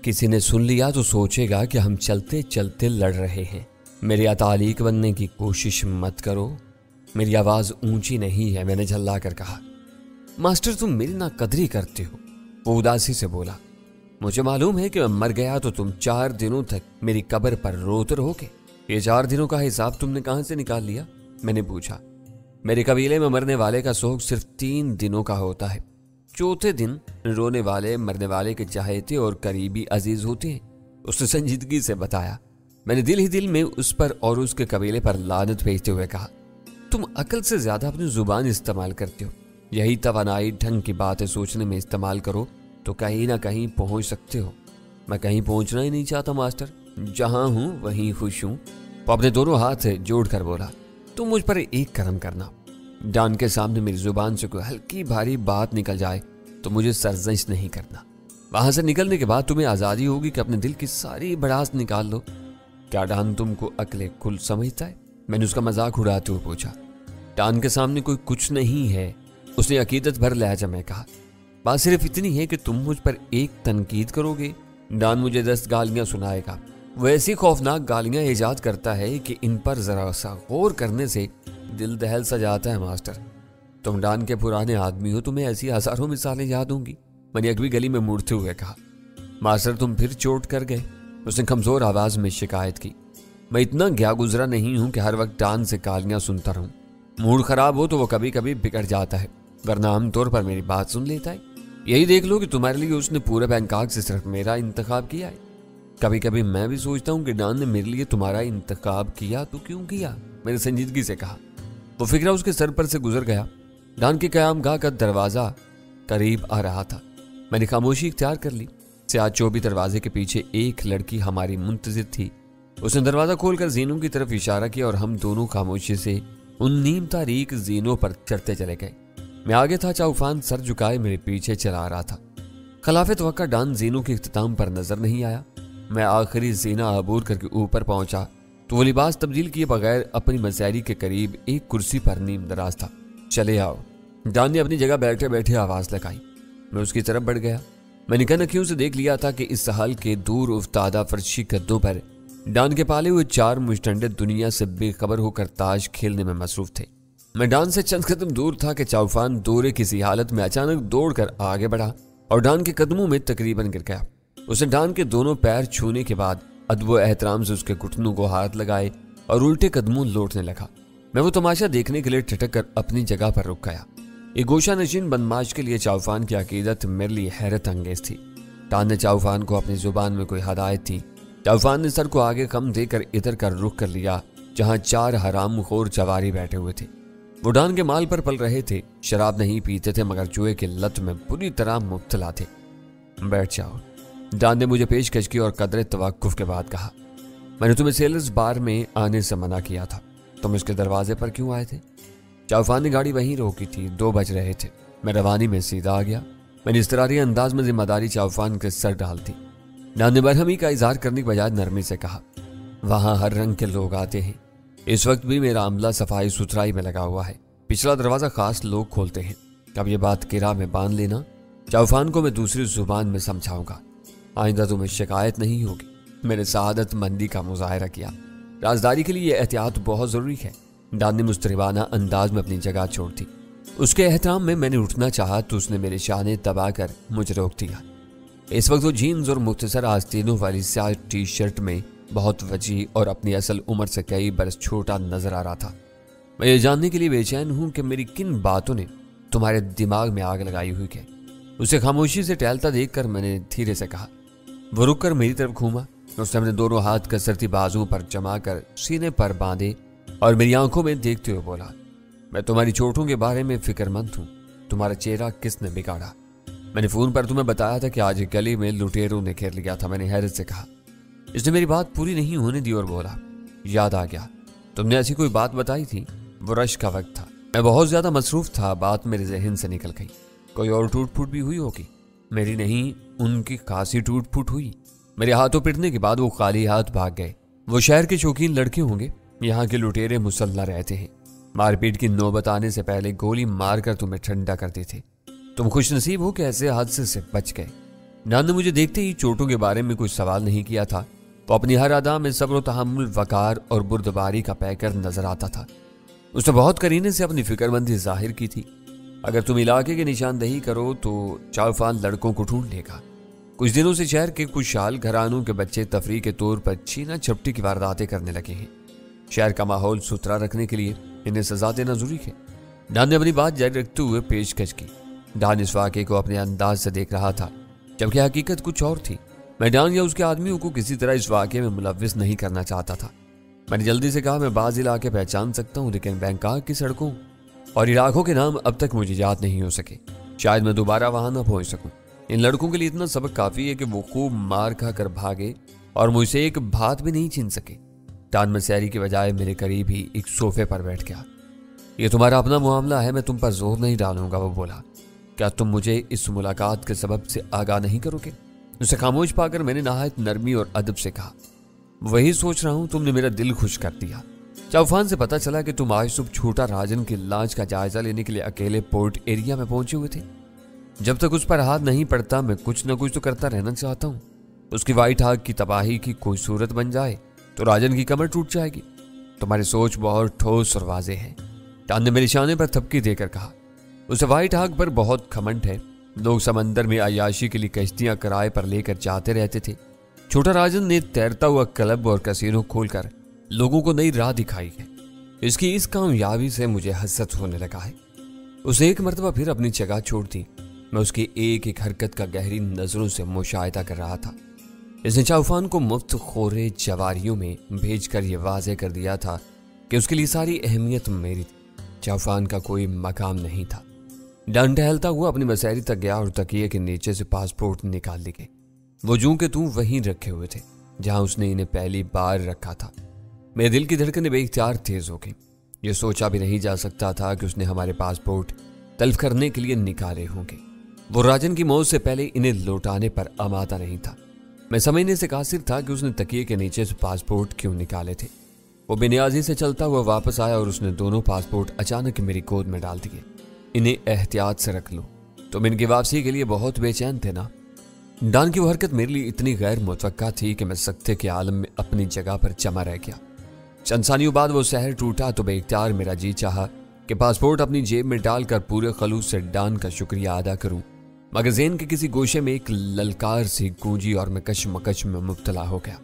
किसी ने सुन लिया तो सोचेगा कि हम चलते चलते लड़ रहे हैं। मेरी अतालिक बनने की कोशिश मत करो। मेरी आवाज़ ऊंची नहीं है, मैंने झल्ला कर कहा। मास्टर तुम मेरी नाकदरी करते हो, वो उदासी से बोला। मुझे मालूम है कि मैं मर गया तो तुम 4 दिनों तक मेरी कब्र पर रोते रहोगे। ये 4 दिनों का हिसाब तुमने कहाँ से निकाल लिया? मैंने पूछा। मेरे कबीले में मरने वाले का शोक सिर्फ 3 दिनों का होता है। चौथे दिन रोने वाले मरने वाले के चाहते और करीबी अजीज होते हैं, उसने संजीदगी से बताया। मैंने दिल ही दिल में उस पर और उसके कबीले पर लानत भेजते हुए कहा, तुम अकल से ज्यादा अपनी जुबान इस्तेमाल करते हो। यही तवानाई ढंग की बातें सोचने में इस्तेमाल करो तो कहीं ना कहीं पहुंच सकते हो। मैं कहीं पहुंचना ही नहीं चाहता मास्टर, जहां हूं वहीं खुश हूं। वो अपने दोनों हाथ जोड़कर बोला, तुम मुझ पर एक करम करना। डॉन के सामने मेरी जुबान से कोई हल्की भारी बात निकल जाए तो मुझे सरजश नहीं करना। वहां से निकलने के बाद तुम्हें आजादी होगी कि अपने दिल की सारी भड़ास निकाल लो। क्या डॉन तुमको अकले कुल समझता है? मैंने उसका मजाक उड़ाते हुए पूछा। डॉन के सामने कोई कुछ नहीं है, उसने अकीदत भर लहजा में कहा। बात सिर्फ इतनी है कि तुम मुझ पर एक तनकीद करोगे, डॉन मुझे 10 गालियां सुनाएगा। वो ऐसी खौफनाक गालियां ईजाद करता है कि इन पर जरा सा गौर करने से दिल दहल सा जाता है। मास्टर तुम डॉन के पुराने आदमी हो, तुम्हें ऐसी हजारों मिसालें याद होंगी। मैंने अगली गली में मुड़ते हुए कहा। मास्टर तुम फिर चोट कर गए, उसने कमजोर आवाज में शिकायत की। मैं इतना गया गुजरा नहीं हूं कि हर वक्त डॉन से गालियां सुनता रहूं। मूड खराब हो तो वो कभी कभी बिगड़ जाता है, वरना आमतौर पर मेरी बात सुन लेता है। यही देख लो कि तुम्हारे लिए उसने पूरे बैंकॉक से सिर्फ मेरा इंतखाब किया है। कभी कभी मैं भी सोचता हूँ कि डॉन ने मेरे लिए तुम्हारा इंतखाब किया तो क्यों किया, मैंने संजीदगी से कहा। वो फिक्रा उसके सर पर से गुजर गया। डॉन के क़यामगाह का दरवाजा करीब आ रहा था। मैंने खामोशी इख्तियार कर ली। स्याह चौबी दरवाजे के पीछे एक लड़की हमारी मुंतजिर थी। उसने दरवाजा खोलकर जीनों की तरफ इशारा किया और हम दोनों खामोशी से उन नीम तारीक जीनों पर चढ़ते चले गए। मैं आगे था, चाउफान सर झुकाए मेरे पीछे चला रहा था। खिलाफ तवक्का डॉन जीनों के इख्तिताम पर नजर नहीं आया। मैं आखिरी जीना अबूर करके ऊपर पहुंचा तो वो लिबास तब्दील किए बगैर अपनी मसैरी के करीब एक कुर्सी पर नीम दराज था। चले आओ, डॉन ने अपनी जगह बैठे बैठे आवाज लगाई। मैं उसकी तरफ बढ़ गया। मैंने कनखियों से देख लिया था कि इस हाल के दूर उफ्तादा फर्शी कद्दों पर डॉन के पाले हुए 4 मुश्तंडे दुनिया से बेखबर होकर ताश खेलने में मसरूफ थे। मैं डॉन से चंद कदम दूर था कि चाउफान दौरे किसी हालत में अचानक दौड़कर आगे बढ़ा और डॉन के कदमों में तकरीबन गिर गया। उसने डॉन के दोनों पैर छूने के बाद अदब एहतराम से उसके घुटनों को हाथ लगाए और उल्टे कदमों लौटने लगा। मैं वो तमाशा देखने के लिए ठिठक कर अपनी जगह पर रुक गया। एक गोशा नशीन बदमाश के लिए चाउफान की अकीदत मेरे लिए हैरत अंगेज थी। डॉन ने चाउफान को अपनी जुबान में कोई हदायत थी। चाउफान ने सर को आगे कम देकर इधर कर रुख कर लिया जहां 4 हरामखोर जवारी बैठे हुए थे। वो डॉन के माल पर पल रहे थे, शराब नहीं पीते थे मगर जुए की लत में बुरी तरह मुब्तला थे। बैठ जाओ, डॉन ने मुझे पेशकश की और कदरे तवक्कुफ के बाद कहा। मैंने तुम्हें सेलर्स बार में आने से मना किया था, तुम इसके दरवाजे पर क्यों आए थे? चाउफान ने गाड़ी वहीं रोकी थी, 2 बज रहे थे। मैं रवानी में सीधा आ गया। मैंने इस्तरारी अंदाज में जिम्मेदारी चाउफान के सर डाल दी। डॉन ने बरहमी का इजहार करने के बजाय नरमी से कहा, वहां हर रंग के लोग आते हैं। इस वक्त भी मेरा अमला सफाई सुथराई में लगा हुआ है। पिछला दरवाजा खास लोग खोलते हैं। अब ये बात किरा में बांध लेना। चाउफान को मैं दूसरी जुबान में समझाऊंगा। आइंदा तुम्हें शिकायत नहीं होगी। मैंने सआदत मंदी का मुजाहरा किया। राजदारी के लिए एहतियात बहुत जरूरी है। डॉन ने मुस्तरिबाना अंदाज में अपनी जगह छोड़ दी। उसके एहतराम में मैंने उठना चाहा तो उसने मेरे शाने दबा कर मुझे रोक दिया। इस वक्त वो जीन्स और मुख्तसर आस्तीनों वाली स्याह टी शर्ट में बहुत वजी और अपनी असल उम्र से कई बरस छोटा नजर आ रहा था। मैं ये जानने के लिए बेचैन हूं कि मेरी किन बातों ने तुम्हारे दिमाग में आग लगाई हुई है। उसे खामोशी से टहलता देखकर मैंने धीरे से कहा। वो रुक कर मेरी तरफ घूमा। उसने अपने दोनों हाथ कसरती बाजुओं पर जमा कर सीने पर बांधे और मेरी आंखों में देखते हुए बोला, मैं तुम्हारी चोटों के बारे में फिक्रमंद हूँ। तुम्हारा चेहरा किसने बिगाड़ा? मैंने फोन पर तुम्हें बताया था कि आज गली में लुटेरों ने घेर लिया था, मैंने हैरत से कहा। इसने मेरी बात पूरी नहीं होने दी और बोला, याद आ गया, तुमने ऐसी कोई बात बताई थी। वो रश का वक्त था, मैं बहुत ज्यादा मसरूफ था, बात मेरे जहन से निकल गई। कोई और टूट फूट भी हुई होगी? मेरी नहीं, उनकी खासी टूट फूट हुई। मेरे हाथों पिटने के बाद वो खाली हाथ भाग गए। वो शहर के शौकीन लड़के होंगे। यहाँ के लुटेरे मुसल्ला रहते हैं। मारपीट की नौबत आने से पहले गोली मारकर तुम्हें ठंडा करते थे। तुम खुश नसीब हो कि ऐसे हादसे से बच गए। डॉन ने मुझे देखते ही चोटों के बारे में कोई सवाल नहीं किया था। वो अपनी हर अदा में सब्र व तहम्मुल, वकार और बुर्दबारी का पैकर नजर आता था। उसने बहुत करीने से अपनी फिक्रमंदी जाहिर की थी। अगर तुम इलाके की निशानदही करो तो चाउफान लड़कों को ढूंढ लेगा। कुछ दिनों से शहर के कुछ शाल घरानों के बच्चे तफरीह के तौर पर छीना झपटी की वारदातें करने लगे हैं। शहर का माहौल सुथरा रखने के लिए इन्हें सजा देना जरूरी है। डॉन ने अपनी बात जारी रखते हुए पेशकश की। डॉन इस वाक़े को अपने अंदाज से देख रहा था, जबकि हकीकत कुछ और थी। मैं डॉन या उसके आदमियों को किसी तरह इस वाक़े में मुलव्विस नहीं करना चाहता था। मैंने जल्दी से कहा, मैं बाज़ इलाके पहचान सकता हूँ, लेकिन बैंकॉक की सड़कों और इलाकों के नाम अब तक मुझे याद नहीं हो सके। शायद मैं दोबारा वहां न पहुंच सकूं। इन लड़कों के लिए इतना सबक काफी है कि वो खूब मार खा कर भागे और मुझसे एक बात भी नहीं छीन सके। डॉन मसैरी के बजाय मेरे करीब ही एक सोफे पर बैठ गया। ये तुम्हारा अपना मामला है, मैं तुम पर जोर नहीं डालूंगा, वो बोला। क्या तुम मुझे इस मुलाकात के सबब से आगाह नहीं करोगे? उसे खामोश पाकर मैंने नहायत नरमी और अदब से कहा, वही सोच रहा हूं, तुमने मेरा दिल खुश कर दिया। चाउफान से पता चला कि तुम आज सुबह छोटा राजन की लाश का जायजा लेने के लिए अकेले पोर्ट एरिया में पहुंचे हुए थे। जब तक उस पर हाथ नहीं पड़ता मैं कुछ न कुछ तो करता रहना चाहता हूं। उसकी वाइट आग की तबाही की कोई सूरत बन जाए तो राजन की कमर टूट जाएगी। तुम्हारी सोच बहुत ठोस और वाज़ेह है। डॉन ने मेरे शाने पर थपकी देकर कहा। उसे वाइट आग पर बहुत घमंड है। लोग समंदर में अय्याशी के लिए कश्तियां किराए पर लेकर जाते रहते थे। छोटा राजन ने तैरता हुआ क्लब और कैसीनो खोलकर लोगों को नई राह दिखाई है। इसकी इस कामयाबी से मुझे हसरत होने लगा है। उसे एक मर्तबा फिर अपनी जगह छोड़ दी। मैं उसकी एक एक हरकत का गहरी नजरों से मुशाहिदा कर रहा था। इसने चाउफान को मुफ्त खोरे जवारियों में भेजकर यह वाज़ेह कर दिया था कि उसके लिए सारी अहमियत मेरी थी। चाउफान का कोई मकाम नहीं था। डॉन टहलता हुआ अपनी मसैरी तक गया और तकिए के नीचे से पासपोर्ट निकाल लिए। वो जूं के तूं वहीं रखे हुए थे जहां उसने इन्हें पहली बार रखा था। मेरे दिल की धड़कनें बेइख्तियार तेज हो गई। यह सोचा भी नहीं जा सकता था कि उसने हमारे पासपोर्ट तल्फ करने के लिए निकाले होंगे। वो राजन की मौत से पहले इन्हें लौटाने पर आमादा नहीं था। मैं समझने से कासिर था कि उसने तकिए के नीचे से पासपोर्ट क्यों निकाले थे। वो बेनियाजी से चलता हुआ वापस आया और उसने दोनों पासपोर्ट अचानक मेरी गोद में डाल दिए। इन्हें एहतियात से रख लो, तुम इनकी वापसी के लिए बहुत बेचैन थे ना। डॉन की वो हरकत मेरे लिए इतनी गैर मुतवक्का थी कि मैं सख्ते के आलम में अपनी जगह पर जमा रह गया। चंद सानियों बाद वो शहर टूटा तो बेइख्तियार मेरा जी चाहा कि पासपोर्ट अपनी जेब में डालकर पूरे खलूस से डॉन का शुक्रिया अदा करूं, मगर ज़हन के किसी गोशे में एक ललकार सी गूंजी और मैं कशमकश में मुब्तला हो गया।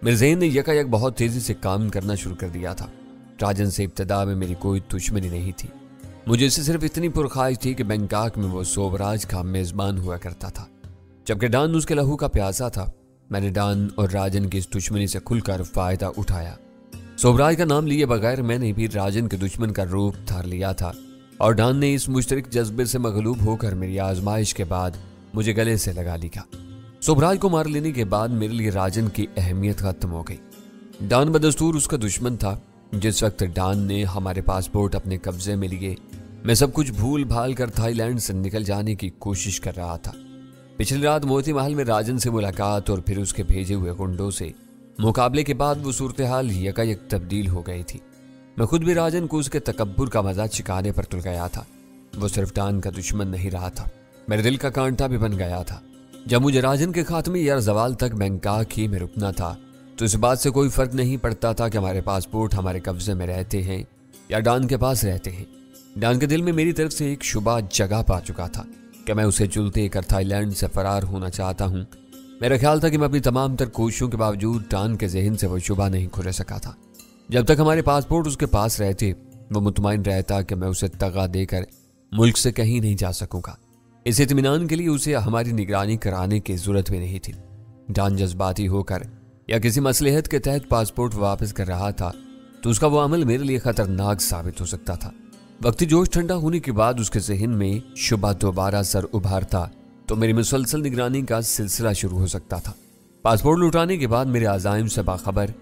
मेरे ज़हन ने यकायक बहुत तेजी से काम करना शुरू कर दिया था। राजन से इब्तदा में मेरी कोई दुश्मनी नहीं थी। मुझे इससे सिर्फ इतनी पुरख्वाहिश थी कि बैंकॉक में वो सोबराज का मेज़बान हुआ करता था, जबकि डॉन उसके लहू का प्यासा था। मैंने डॉन और राजन की इस दुश्मनी से खुलकर फायदा उठाया। सोबराज का नाम लिए बगैर मैंने भी राजन के दुश्मन का रूप धार लिया था और डॉन ने इस मुश्तरक जज्बे से मगलूब होकर मेरी आजमाइश के बाद मुझे गले से लगा लिया। सोबराज को मार लेने के बाद मेरे लिए राजन की अहमियत खत्म हो गई। डॉन बदस्तूर उसका दुश्मन था। जिस वक्त डॉन ने हमारे पासपोर्ट अपने कब्जे में लिए, मैं सब कुछ भूल भाल कर थाईलैंड से निकल जाने की कोशिश कर रहा था। पिछली रात मोती महल में राजन से मुलाकात और फिर उसके भेजे हुए गुंडों से मुकाबले के बाद वो सूरत हाल यकायक तब्दील हो गई थी। मैं खुद भी राजन को उसके तकब्बुर का मजा चिकाने पर तुल गया था। वो सिर्फ डॉन का दुश्मन नहीं रहा था, मेरे दिल का कांटा भी बन गया था। जब मुझे राजन के खात्मे या जवाल तक बैंकॉक ही में रुकना था तो इस बात से कोई फर्क नहीं पड़ता था कि हमारे पासपोर्ट हमारे कब्जे में रहते हैं या डॉन के पास रहते हैं। डॉन के दिल में मेरी तरफ से एक शुबा जगह पा चुका था कि मैं उसे चुलते कर थाईलैंड से फरार होना चाहता हूँ। मेरा ख्याल था कि मैं अपनी तमाम तर कोशिशों के बावजूद डॉन के जहन से वो शुबा नहीं खुले सका था। जब तक हमारे पासपोर्ट उसके पास रहते वो मुतमईन रहता कि मैं उसे तगा देकर मुल्क से कहीं नहीं जा सकूंगा। इस इत्मीनान के लिए उसे हमारी निगरानी कराने की जरूरत भी नहीं थी। डॉन जज्बाती होकर या किसी मसलहत के तहत पासपोर्ट वापस कर रहा था तो उसका वो अमल मेरे लिए खतरनाक साबित हो सकता था। वक्ती जोश ठंडा होने के बाद उसके जहन में शुबा दोबारा सर उभारता तो मेरी मुसलसल निगरानी का सिलसिला शुरू हो सकता था। पासपोर्ट लौटाने के बाद मेरे अज़ाइम से बाखबर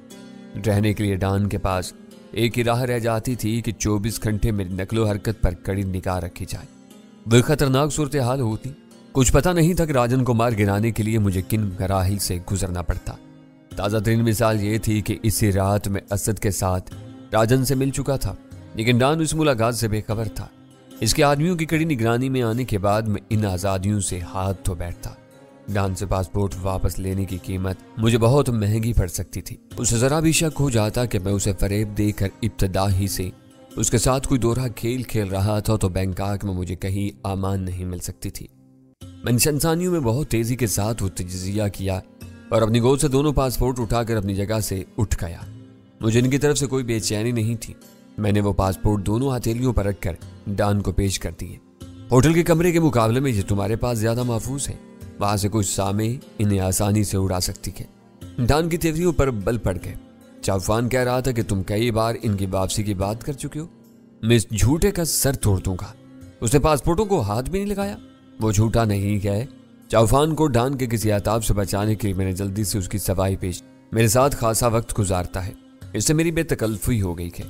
रहने के लिए डॉन के पास एक ही राह रह जाती थी कि 24 घंटे मेरी नकलो हरकत पर कड़ी निगाह रखी जाए। वह खतरनाक सूरत हाल होती। कुछ पता नहीं था कि राजन को मार गिराने के लिए मुझे किन मराहिल से गुजरना पड़ता। ताज़ा तरीन मिसाल ये थी कि इसी रात में असद के साथ राजन से मिल चुका था, लेकिन डॉन इस मुलाकात से बेखबर था। इसके आदमियों की कड़ी निगरानी में आने के बाद मैं इन आज़ादियों से हाथ धो बैठता। डान से पासपोर्ट वापस लेने की कीमत मुझे बहुत महंगी पड़ सकती थी। उसे जरा भी शक हो जाता कि मैं उसे फरेब देकर इब्तदा ही से उसके साथ कोई दोहरा खेल खेल रहा था तो बैंकॉक में मुझे कहीं अमान नहीं मिल सकती थी। मैंने शंसानियों में बहुत तेजी के साथ वो तजिया किया और अपनी गोद से दोनों पासपोर्ट उठाकर अपनी जगह से उठ गया। मुझे इनकी तरफ से कोई बेचैनी नहीं थी। मैंने वो पासपोर्ट दोनों हथेलियों पर रखकर डान को पेश कर दिए। होटल के कमरे के मुकाबले में ये तुम्हारे पास ज्यादा महफूज है, वहां से कुछ सामे इन्हें आसानी से उड़ा सकती है। डान की तेवरियों पर बल पड़ गए। चाउफान कह रहा था कि तुम कई बार इनकी वापसी की बात कर चुके हो। मैं इस झूठे का सर तोड़ दूंगा। उसने पासपोर्टों को हाथ भी नहीं लगाया। वो झूठा नहीं है। चाउफान को डान के किसी आताब से बचाने के लिए मैंने जल्दी से उसकी सफाई पेश। मेरे साथ खासा वक्त गुजारता है, इससे मेरी बेतकल्फी हो गई है।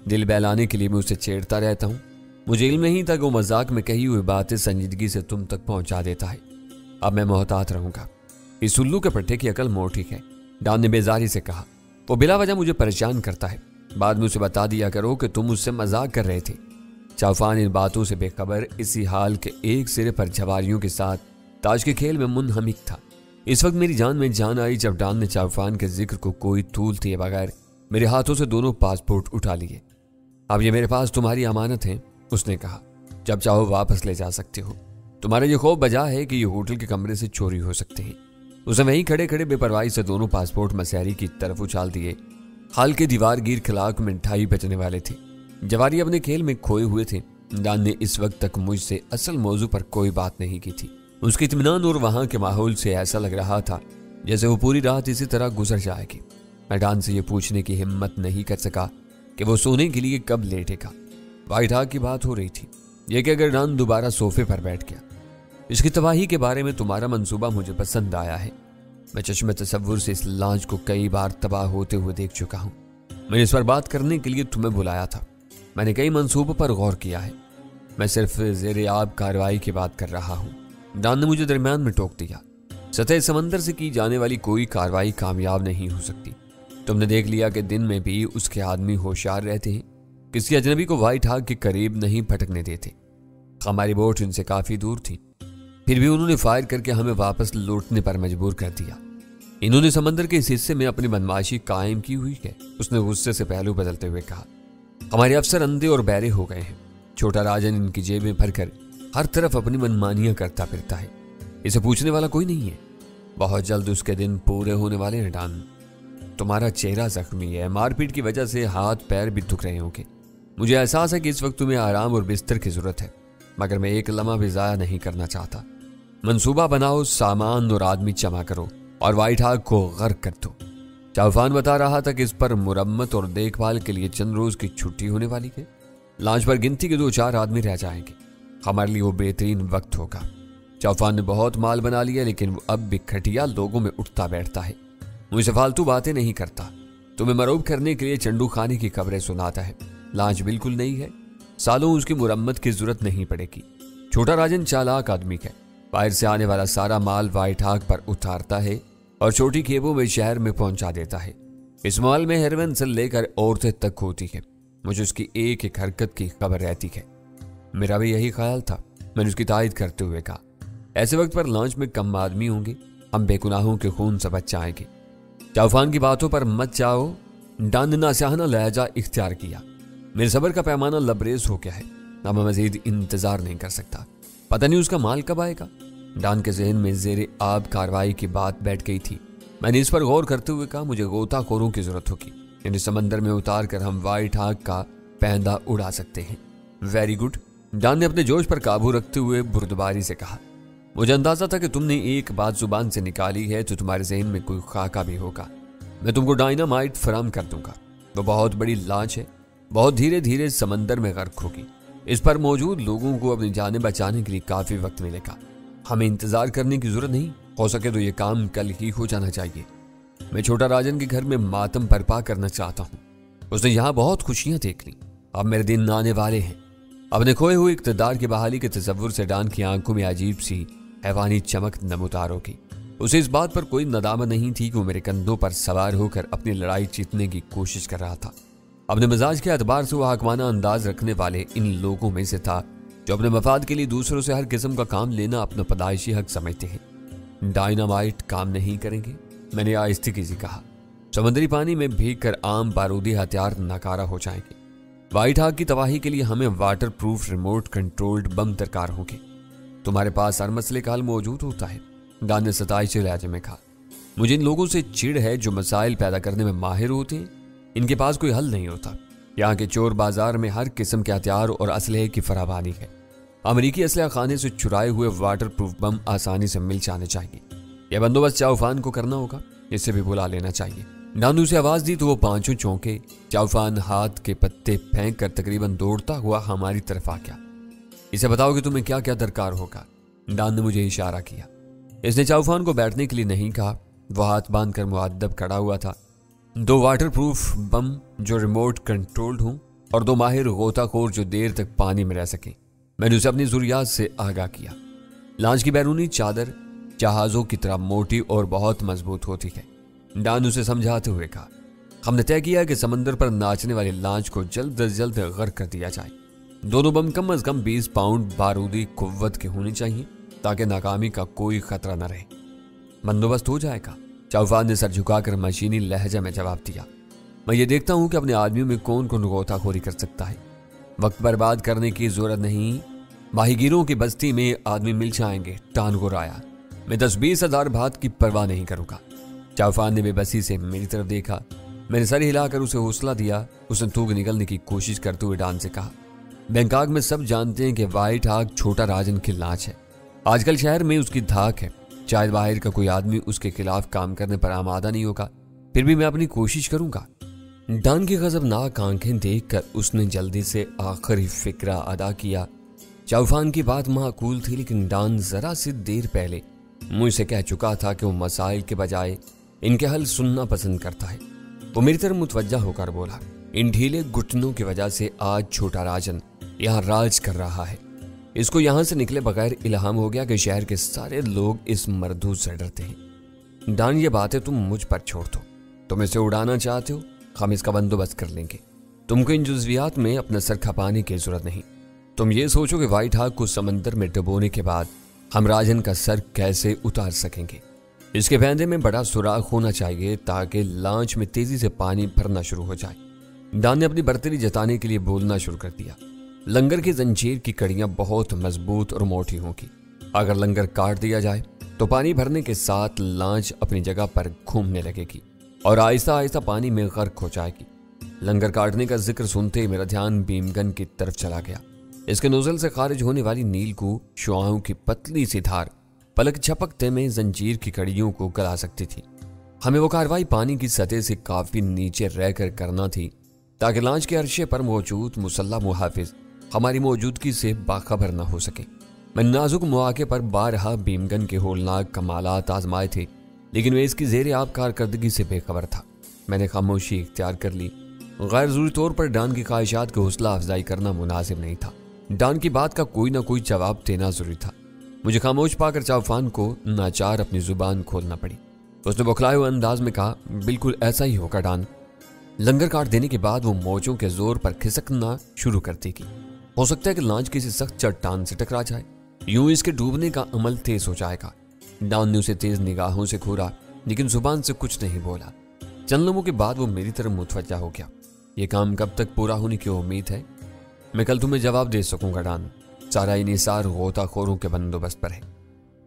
दिल बहलाने के लिए मैं उसे छेड़ता रहता हूँ। मुझे इल्म नहीं था कि वो मजाक में कही हुई बातें संजीदगी से तुम तक पहुंचा देता है। अब मैं मोहतात रहूंगा। इस उल्लू के पट्टे की अकल मोटी है, डान ने बेजारी से कहा। वो बिला वजह मुझे परेशान करता है। बाद में उसे बता दिया करो कि तुम उससे मजाक कर रहे थे। चाउफान इन बातों से बेखबर इसी हाल के एक सिरे पर झवारियों के साथ ताश के खेल में मुनहमिक था। इस वक्त मेरी जान में जान आई जब डान ने चाउफान के जिक्र को कोई तूल दिए बगैर मेरे हाथों से दोनों पासपोर्ट उठा लिए। अब ये मेरे पास तुम्हारी अमानत है, उसने कहा। जब चाहो वापस ले जा सकते हो। तुम्हारा ये खौफ बजा है कि ये होटल के कमरे से चोरी हो सकते हैं। उसने वहीं खड़े खड़े बेपरवाही से दोनों पासपोर्ट मसहरी की तरफ उछाल दिए। हाल के दीवार गिर खिलाक में मिठाई बचने वाले थे। जवारी अपने खेल में खोए हुए थे। डान ने इस वक्त तक मुझसे असल मौजू पर कोई बात नहीं की थी। उसके इत्मीनान और वहां के माहौल से ऐसा लग रहा था जैसे वो पूरी रात इसी तरह गुजर जाएगी। मैं डान से ये पूछने की हिम्मत नहीं कर सका कि वो सोने के लिए कब लेटेगा। व्हाइट हाउस की बात हो रही थी। यह कि अगर डान दोबारा सोफे पर बैठ गया। इसकी तबाही के बारे में तुम्हारा मंसूबा मुझे पसंद आया है। मैं चश्मे तसव्वुर से इस लांच को कई बार तबाह होते हुए देख चुका हूं। मैंने इस पर बात करने के लिए तुम्हें बुलाया था। मैंने कई मंसूबों पर गौर किया है। मैं सिर्फ ज़ेरे आब कार्रवाई की बात कर रहा हूं। डान ने मुझे दरमियान में टोक दिया। सतह समंदर से की जाने वाली कोई कार्रवाई कामयाब नहीं हो सकती। तुमने देख लिया कि दिन में भी उसके आदमी होशियार रहते हैं। किसी अजनबी को व्हाइट हाउस के करीब नहीं भटकने देते। हमारी बोट इनसे काफी दूर थी, फिर भी उन्होंने फायर करके हमें वापस लौटने पर मजबूर कर दिया। इन्होंने समंदर के इस हिस्से में अपनी बदमाशी कायम की हुई है, उसने गुस्से से पहलू बदलते हुए कहा। हमारे अफसर अंधे और बहरे हो गए हैं। छोटा राजन इनकी जेबें भरकर हर तरफ अपनी मनमानियां करता फिरता है। इसे पूछने वाला कोई नहीं है। बहुत जल्द उसके दिन पूरे होने वाले हैं। डान, तुम्हारा चेहरा जख्मी है। मारपीट की वजह से हाथ पैर भी दुख रहे होंगे। मुझे एहसास है कि इस वक्त तुम्हें आराम और बिस्तर की जरूरत है, मगर मैं एक लम्हा भी जाया नहीं करना चाहता। मंसूबा बनाओ, सामान और आदमी जमा करो और व्हाइट हाउस को गर्क कर दो। चाउफान बता रहा था कि इस पर मुरम्मत और देखभाल के लिए चंद रोज की छुट्टी होने वाली है। लांच पर गिनती के 2-4 आदमी रह जाएंगे। हमारे लिए वो बेहतरीन वक्त होगा। चाउफान ने बहुत माल बना लिया, लेकिन वो अब भी खटिया लोगों में उठता बैठता है। मुझसे फालतू बातें नहीं करता। तुम्हें मरूब करने के लिए चंडू खाने की खबरें सुनाता है। लांच बिल्कुल नहीं है। सालों उसकी मुरम्मत की जरूरत नहीं पड़ेगी। छोटा राजन चालाक आदमी है। बाहर से आने वाला सारा माल व्हाइट हाउस पर उतारता है और छोटी खेपों में शहर में पहुंचा देता है। इस माल में हेरोइन से लेकर औरतें तक होती है। मुझे उसकी एक एक हरकत की खबर रहती है। मेरा भी यही ख्याल था। मैंने उसकी तायद करते हुए कहा, ऐसे वक्त पर लॉन्च में कम आदमी होंगे। हम बेगुनाहों के खून से बच जाएंगे। चाउफान की बातों पर मत जाओ। डान ने नासिहाना लहजा इख्तियार किया। मेरे सब्र का पैमाना लबरेज हो गया है। अब मैं मजीद इंतजार नहीं कर सकता। पता नहीं उसका माल कब आएगा। डान के जहन में ज़ेरे आब कार्रवाई की बात बैठ गई थी। मैंने इस पर गौर करते हुए कहा, मुझे गोताखोरों की जरूरत होगी। यानी समंदर में उतार कर हम व्हाइट हाउस का पैंदा उड़ा सकते हैं। वेरी गुड, डान ने अपने जोश पर काबू रखते हुए बुर्दबारी से कहा। मुझे अंदाजा था कि तुमने एक बात जुबान से निकाली है तो तुम्हारे जहन में कोई खाका भी होगा। मैं तुमको डायनामाइट फराम कर दूंगा। वो बहुत बड़ी लांच है, बहुत धीरे धीरे समंदर में गर्क होगी। इस पर मौजूद लोगों को अपनी जानें बचाने के लिए काफी वक्त मिलेगा। हमें इंतजार करने की जरूरत नहीं। हो सके तो ये काम कल ही हो जाना चाहिए। मैं छोटा राजन के घर में मातम बर्पा करना चाहता हूँ। उसने यहाँ बहुत खुशियां देख ली। अब मेरे दिन आने वाले हैं। अपने खोए हुए इक़्तिदार की बहाली के तसव्वुर से डान की आंखों में अजीब सी हैवानी चमक नमूदार होगी। उसे इस बात पर कोई नदामत नहीं थी कि वो मेरे कंधों पर सवार होकर अपनी लड़ाई जीतने की कोशिश कर रहा था। अपने मिजाज के एतबार से वो हाकमाना अंदाज रखने वाले इन लोगों में से था जो अपने मफाद के लिए दूसरों से हर किस्म का काम लेना अपना पैदाइशी हक समझते हैं। डायनामाइट काम नहीं करेंगे, मैंने आहिस्ते से कहा। समुद्री पानी में भीग कर आम बारूदी हथियार नाकारा हो जाएंगे। व्हाइट हाग की तबाही के लिए हमें वाटर प्रूफ रिमोट कंट्रोल्ड बम दरकार होंगे। तुम्हारे पास हर मसले का हल मौजूद होता है, डान ने सताइश लहजे में कहा। मुझे इन लोगों से चिढ़ है जो मसाइल पैदा करने में माहिर होते हैं। इनके पास कोई हल नहीं होता। यहाँ के चोर बाजार में हर किस्म के हथियार और असलहे की फरावानी है। अमेरिकी असलहा खाने से चुराए हुए वाटर प्रूफ बम आसानी से मिल जाने चाहिए। यह बंदोबस्त चाउफान को करना होगा, इससे भी बुला लेना चाहिए। डानू से आवाज दी तो वो पांचों चौंके। चाउफान हाथ के पत्ते फेंक कर तकरीबन दौड़ता हुआ हमारी तरफ आ गया। इसे बताओ कि तुम्हें क्या क्या दरकार होगा। डान ने मुझे इशारा किया। इसने चाउफान को बैठने के लिए नहीं कहा। वह हाथ बांध कर मुअद्दब खड़ा हुआ था। 2 वाटर प्रूफ बम जो रिमोट कंट्रोल्ड हों और 2 माहिर गोताखोर जो देर तक पानी में रह सकें। मैंने उसे अपनी जरूरियात से आगाह किया। लांच की बैरूनी चादर जहाजों की तरह मोटी और बहुत मजबूत होती है, डान उसे समझाते हुए कहा। हमने तय किया कि समंदर पर नाचने वाली लांच को जल्द से जल्द गर्क कर दिया जाए। दोनों बम कम अज कम 20 पाउंड बारूदी कुव्वत के होने चाहिए ताकि नाकामी का कोई खतरा न रहे। बंदोबस्त हो जाएगा, चाउफान ने सर झुकाकर मशीनी लहजा में जवाब दिया। मैं ये देखता हूं कि अपने आदमियों में कौन कौन गोताखोरी कर सकता है। वक्त बर्बाद करने की जरूरत नहीं। माहीगीरों की बस्ती में आदमी मिल जाएंगे। टान गुर्राया। मैं 10-20 हजार बात की परवाह नहीं करूंगा। चाउफान ने बेबसी से मेरी तरफ देखा। मैंने सर हिलाकर उसे हौसला दिया। उसने थूक निकलने की कोशिश करते हुए डान से कहा, बैंकॉक में सब जानते हैं कि व्हाइट हाग छोटा राजन की लांच है। आजकल शहर में उसकी धाक है। शायद बाहर का कोई आदमी उसके खिलाफ काम करने पर आमादा नहीं होगा, फिर भी मैं अपनी कोशिश करूंगा। डान की गजबनाक आंखें देखकर उसने जल्दी से आखिरी फिक्रा अदा किया। चाउफान की बात माकूल थी, लेकिन डान जरा सी देर पहले मुझसे कह चुका था कि वो मसाइल के बजाय इनके हल सुनना पसंद करता है। वो मेरी तरफ मुतवज्जा होकर बोला, इन ढीले घुटनों की वजह से आज छोटा राजन यहाँ राज कर रहा है। इसको यहाँ से निकले बगैर इल्हाम हो गया कि शहर के सारे लोग इस मरदूत से डरते हैं। डान, ये बातें तुम मुझ पर छोड़ दो। तुम इसे उड़ाना चाहते हो, हम इसका बंदोबस्त कर लेंगे। तुमको इन जुज़वियात में अपना सर खपाने की जरूरत नहीं। तुम ये सोचो कि व्हाइट हाग को समंदर में डुबोने के बाद हम राजन का सर कैसे उतार सकेंगे। इसके फैंदे में बड़ा सुराख होना चाहिए ताकि लांच में तेजी से पानी भरना शुरू हो जाए। डान ने अपनी बर्तरी जताने के लिए बोलना शुरू कर दिया। लंगर की जंजीर की कड़ियां बहुत मजबूत और मोटी होंगी। अगर लंगर काट दिया जाए तो पानी भरने के साथ लांच अपनी जगह पर घूमने लगेगी और आहिस्ता आहिस्ता पानी में गर्क हो जाएगी। लंगर काटने का जिक्र सुनते ही मेरा ध्यान बीमगन की तरफ चला गया। इसके नोजल से खारिज होने वाली नील को शुआओं की पतली सी धार पलक झपकते में जंजीर की कड़ियों को गला सकती थी। हमें वो कार्रवाई पानी की सतह से काफी नीचे रहकर करना थी ताकि लांच के अरशे पर मौजूद मुसल्ला मुहाफिज हमारी मौजूदगी से बाखबर न हो सके। मैंने नाजुक मौके पर बारहा बीमगन के होलनाक कमालात आजमाए थे, लेकिन वे इसकी जेर आब कारकर्दगी से बेखबर था। मैंने खामोशी इख्तियार कर ली। गैर जरूरी तौर पर डान की ख्वाहिशात की हौसला अफजाई करना मुनासिब नहीं था। डान की बात का कोई ना कोई जवाब देना जरूरी था। मुझे खामोश पाकर चाउफान को नाचार अपनी जुबान खोलना पड़ी। उसने बौखलाए हुए अंदाज में कहा, बिल्कुल ऐसा ही होगा डान। लंगर काट देने के बाद वो मौजों के जोर पर खिसकना शुरू कर देगी। हो सकता है कि लांच किसी सख्त चट्टान से टकरा जाए, यूं इसके डूबने का अमल तेज हो जाएगा। डान ने उसे तेज निगाहों से घूरा, लेकिन जुबान से कुछ नहीं बोला। चंद लम्हों के बाद वो मेरी तरफ मुतवज्जा हो गया। ये काम कब तक पूरा होने की उम्मीद है? मैं कल तुम्हें जवाब दे सकूंगा डान। सारा इनिसार गोताखोरों के बंदोबस्त पर है।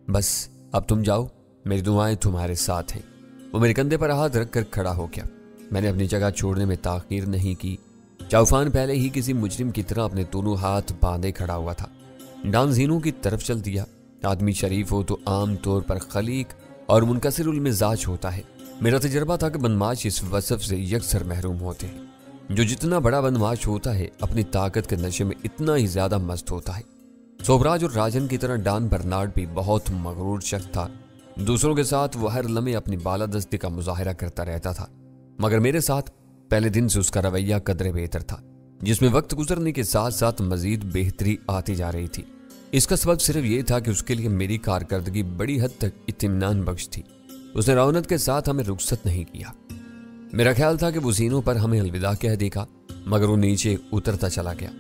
बस अब तुम जाओ, मेरी दुआएं तुम्हारे साथ हैं। वो मेरे कंधे पर हाथ रखकर खड़ा हो गया। मैंने अपनी जगह छोड़ने में ताखीर नहीं की। चाउफान पहले ही किसी मुजरिम की तरह अपने दोनों हाथ बांधे खड़ा हुआ था। डान जीनों की तरफ चल दिया। आदमी शरीफ हो तो आम तौर पर खलीक और मुनकसिरुल मिजाज होता है। मेरा तजर्बा था कि बदमाश इस वसफ से यकसर महरूम होते हैं। जो जितना बड़ा बदमाश होता है अपनी ताकत के नशे में इतना ही ज्यादा मस्त होता है। सोबराज और राजन की तरह डान बर्नार्ड भी बहुत मगरूर शख्स था। दूसरों के साथ वो हर लम्हे अपनी बालादस्ती का मुजाहिरा करता रहता था, मगर मेरे साथ पहले दिन से उसका रवैया कदरे बेहतर था, जिसमें वक्त गुजरने के साथ साथ मजीद बेहतरी आती जा रही थी। इसका सबब सिर्फ ये था कि उसके लिए मेरी कारकर्दगी बड़ी हद तक इत्मीनान बख्श थी। उसने रौनक के साथ हमें रुखसत नहीं किया। मेरा ख्याल था कि वो जीनों पर हमें अलविदा कह देगा, मगर वो नीचे उतरता चला गया।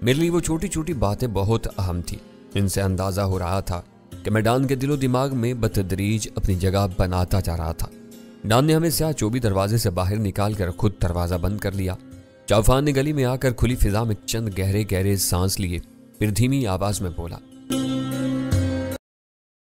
मेरे लिए वो छोटी छोटी बातें बहुत अहम थी। इनसे अंदाजा हो रहा था कि मैं डॉन के दिलो दिमाग में बतदरीज अपनी जगह बनाता जा रहा था। डॉन ने हमें स्याह चोबी दरवाजे से बाहर निकाल कर खुद दरवाजा बंद कर लिया। चौफान ने गली में आकर खुली फिजा में चंद गहरे गहरे सांस लिए, फिर धीमी आवाज में बोला,